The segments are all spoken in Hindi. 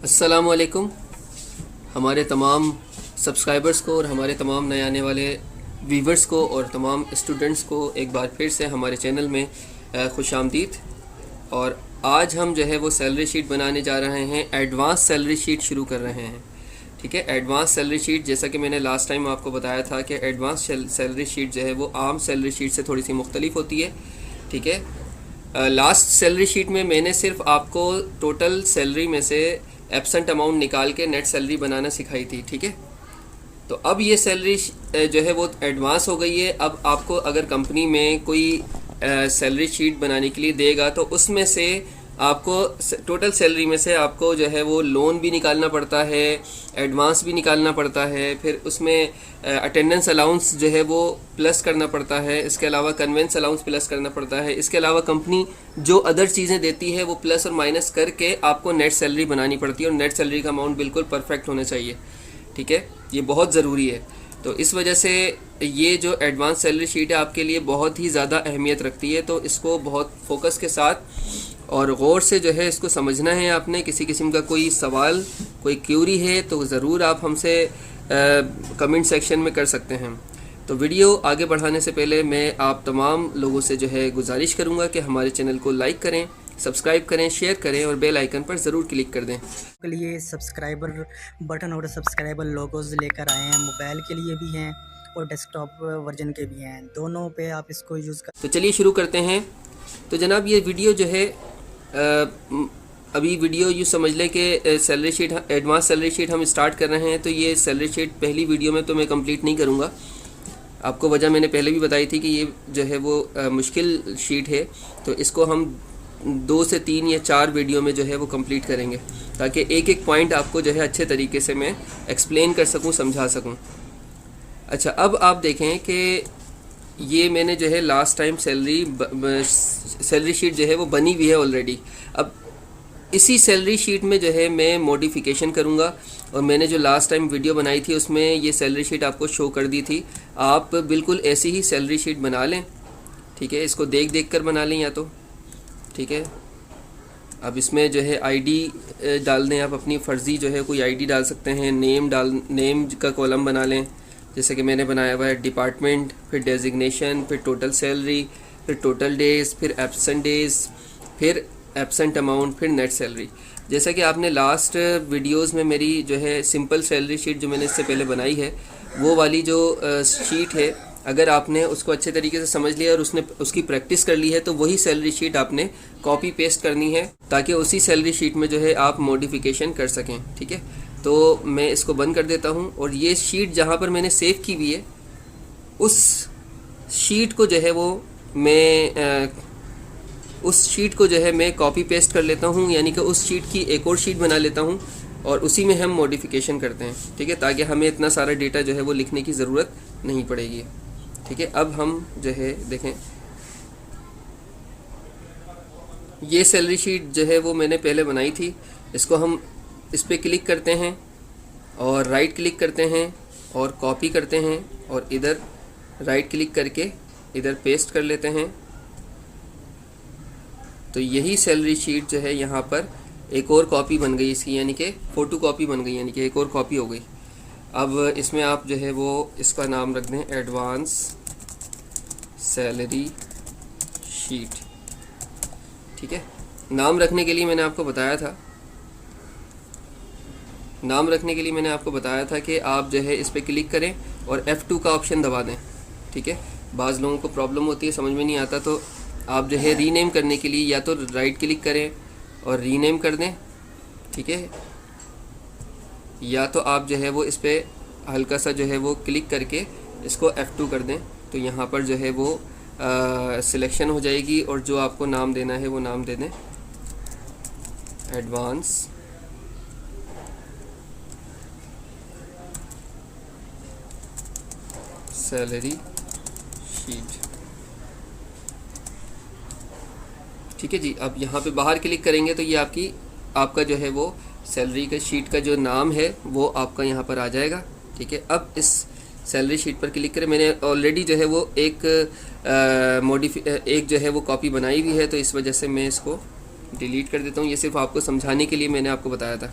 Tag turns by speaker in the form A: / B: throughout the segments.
A: अस्सलाम वालेकुम। हमारे तमाम सब्सक्राइबर्स को और हमारे तमाम नए आने वाले व्यूवर्स को और तमाम स्टूडेंट्स को एक बार फिर से हमारे चैनल में खुश आमदीद। और आज हम जो है वो सैलरी शीट बनाने जा रहे हैं, एडवांस सैलरी शीट शुरू कर रहे हैं। ठीक है, एडवांस सैलरी शीट, जैसा कि मैंने लास्ट टाइम आपको बताया था कि एडवांस सैलरी शीट जो है वो आम सैलरी शीट से थोड़ी सी मुख्तलिफ होती है। ठीक है, लास्ट सैलरी शीट में मैंने सिर्फ आपको टोटल सैलरी में से एब्सेंट अमाउंट निकाल के नेट सैलरी बनाना सिखाई थी। ठीक है, तो अब ये सैलरी जो है वो एडवांस हो गई है। अब आपको अगर कंपनी में कोई सैलरी शीट बनाने के लिए देगा तो उसमें से आपको टोटल सैलरी में से आपको जो है वो लोन भी निकालना पड़ता है, एडवांस भी निकालना पड़ता है, फिर उसमें अटेंडेंस अलाउंस जो है वो प्लस करना पड़ता है, इसके अलावा कन्वेंस अलाउंस प्लस करना पड़ता है, इसके अलावा कंपनी जो अदर चीज़ें देती है वो प्लस और माइनस करके आपको नेट सैलरी बनानी पड़ती है। और नेट सैलरी का अमाउंट बिल्कुल परफेक्ट होना चाहिए। ठीक है, ये बहुत ज़रूरी है। तो इस वजह से ये जो एडवांस सैलरी शीट है आपके लिए बहुत ही ज़्यादा अहमियत रखती है। तो इसको बहुत फोकस के साथ और गौर से जो है इसको समझना है आपने। किसी किस्म का कोई सवाल, कोई क्यूरी है तो ज़रूर आप हमसे कमेंट सेक्शन में कर सकते हैं। तो वीडियो आगे बढ़ाने से पहले मैं आप तमाम लोगों से जो है गुजारिश करूँगा कि हमारे चैनल को लाइक करें, सब्सक्राइब करें, शेयर करें और बेल आइकन पर ज़रूर क्लिक कर दें।
B: के लिए सब्सक्राइबर बटन और सब्सक्राइबर लोगोज लेकर आए हैं। मोबाइल के लिए भी हैं और डेस्कटॉप वर्जन के भी हैं, दोनों पे आप इसको यूज़ कर।
A: तो चलिए शुरू करते हैं। तो जनाब ये वीडियो जो है अभी वीडियो यूँ समझ लें कि salary sheet, advance salary sheet हम स्टार्ट कर रहे हैं। तो ये सैलरी शीट पहली वीडियो में तो मैं कंप्लीट नहीं करूँगा। आपको वजह मैंने पहले भी बताई थी कि ये जो है वो मुश्किल शीट है। तो इसको हम 2 से 3 या 4 वीडियो में जो है वो कंप्लीट करेंगे, ताकि एक एक पॉइंट आपको जो है अच्छे तरीके से मैं एक्सप्लेन कर सकूं, समझा सकूं। अच्छा, अब आप देखें कि ये मैंने जो है लास्ट टाइम सैलरी शीट जो है वो बनी हुई है ऑलरेडी। अब इसी सैलरी शीट में जो है मैं मॉडिफिकेशन करूँगा। और मैंने जो लास्ट टाइम वीडियो बनाई थी उसमें ये सैलरी शीट आपको शो कर दी थी। आप बिल्कुल ऐसी ही सैलरी शीट बना लें। ठीक है, इसको देख देख कर बना लें या तो। ठीक है, अब इसमें जो है आईडी डाल दें आप, अपनी फ़र्ज़ी जो है कोई आईडी डाल सकते हैं। नेम का कॉलम बना लें, जैसे कि मैंने बनाया हुआ है डिपार्टमेंट, फिर डेजिग्नेशन, फिर टोटल सैलरी, फिर टोटल डेज़, फिर एब्सेंट डेज़, फिर एब्सेंट अमाउंट, फिर नेट सैलरी। जैसा कि आपने लास्ट वीडियोस में मेरी जो है सिंपल सैलरी शीट जो मैंने इससे पहले बनाई है, वो वाली जो शीट है, अगर आपने उसको अच्छे तरीके से समझ लिया और उसकी प्रैक्टिस कर ली है तो वही सैलरी शीट आपने कॉपी पेस्ट करनी है, ताकि उसी सैलरी शीट में जो है आप मॉडिफिकेशन कर सकें। ठीक है, तो मैं इसको बंद कर देता हूँ। और ये शीट जहाँ पर मैंने सेव की हुई है उस शीट को जो है मैं कॉपी पेस्ट कर लेता हूँ, यानी कि उस शीट की एक और शीट बना लेता हूँ और उसी में हम मॉडिफिकेशन करते हैं। ठीक है, ताकि हमें इतना सारा डेटा जो है वो लिखने की ज़रूरत नहीं पड़ेगी। ठीक है, अब हम जो है देखें, ये सैलरी शीट जो है वो मैंने पहले बनाई थी। इसको हम इस पर क्लिक करते हैं और राइट क्लिक करते हैं और कॉपी करते हैं और इधर राइट क्लिक करके इधर पेस्ट कर लेते हैं। तो यही सैलरी शीट जो है यहाँ पर एक और कॉपी बन गई इसकी, यानी कि फ़ोटो कॉपी बन गई, यानी कि एक और कॉपी हो गई। अब इसमें आप जो है वो इसका नाम रख दें एडवांस सैलरी शीट। ठीक है, नाम रखने के लिए मैंने आपको बताया था कि आप जो है इस पर क्लिक करें और F2 का ऑप्शन दबा दें। ठीक है, बाज़ लोगों को प्रॉब्लम होती है, समझ में नहीं आता, तो आप जो है रीनेम करने के लिए या तो राइट क्लिक करें और रीनेम कर दें। ठीक है, या तो आप जो है वो इस पर हल्का सा जो है वो क्लिक करके इसको F2 कर दें, तो यहाँ पर जो है वो सिलेक्शन हो जाएगी और जो आपको नाम देना है वो नाम दे दें एडवांस सैलरी शीट। ठीक है जी, अब यहाँ पे बाहर क्लिक करेंगे तो ये आपका जो है वो सैलरी का शीट का जो नाम है वो आपका यहाँ पर आ जाएगा। ठीक है, अब इस सैलरी शीट पर क्लिक करें। मैंने ऑलरेडी जो है वो एक जो है वो कॉपी बनाई हुई है, तो इस वजह से मैं इसको डिलीट कर देता हूँ। ये सिर्फ आपको समझाने के लिए मैंने आपको बताया था।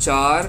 A: 4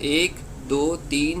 A: 1 2 3